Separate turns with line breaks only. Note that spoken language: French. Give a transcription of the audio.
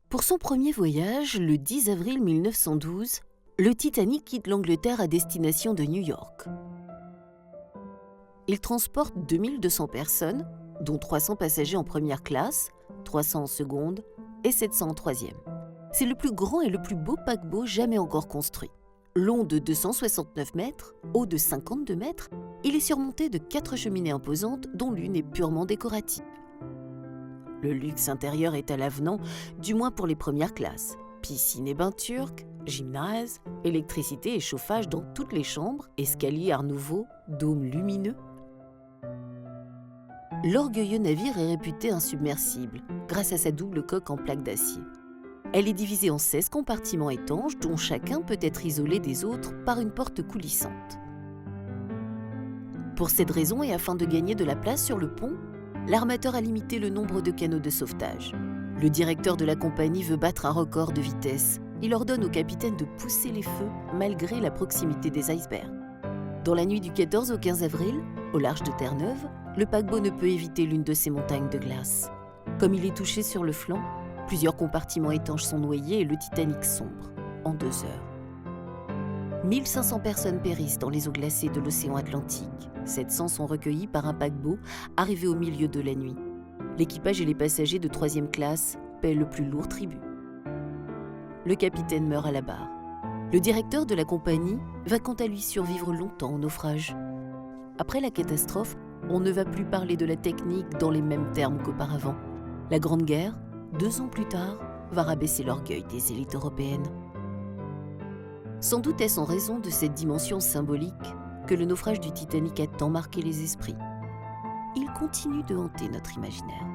Pour son premier voyage, le 10 avril 1912, le Titanic quitte l'Angleterre à destination de New York. Il transporte 2200 personnes, dont 300 passagers en première classe, 300 en seconde et 700 en troisième. C'est le plus grand et le plus beau paquebot jamais encore construit. Long de 269 mètres, haut de 52 mètres, il est surmonté de 4 cheminées imposantes dont l'une est purement décorative. Le luxe intérieur est à l'avenant, du moins pour les premières classes. Piscine et bains turcs, gymnase, électricité et chauffage dans toutes les chambres, escalier art nouveau, dômes lumineux. L'orgueilleux navire est réputé insubmersible grâce à sa double coque en plaque d'acier. Elle est divisée en 16 compartiments étanches dont chacun peut être isolé des autres par une porte coulissante. Pour cette raison et afin de gagner de la place sur le pont, l'armateur a limité le nombre de canots de sauvetage. Le directeur de la compagnie veut battre un record de vitesse. Il ordonne au capitaine de pousser les feux malgré la proximité des icebergs. Dans la nuit du 14 au 15 avril, au large de Terre-Neuve, le paquebot ne peut éviter l'une de ces montagnes de glace. Comme il est touché sur le flanc, plusieurs compartiments étanches sont noyés et le Titanic sombre en 2 heures. 1500 personnes périssent dans les eaux glacées de l'océan Atlantique. 700 sont recueillis par un paquebot arrivé au milieu de la nuit. L'équipage et les passagers de 3e classe paient le plus lourd tribut. Le capitaine meurt à la barre. Le directeur de la compagnie va quant à lui survivre longtemps au naufrage. Après la catastrophe, on ne va plus parler de la technique dans les mêmes termes qu'auparavant. La Grande Guerre, 2 ans plus tard, va rabaisser l'orgueil des élites européennes. Sans doute est-ce en raison de cette dimension symbolique que le naufrage du Titanic a tant marqué les esprits. Il continue de hanter notre imaginaire.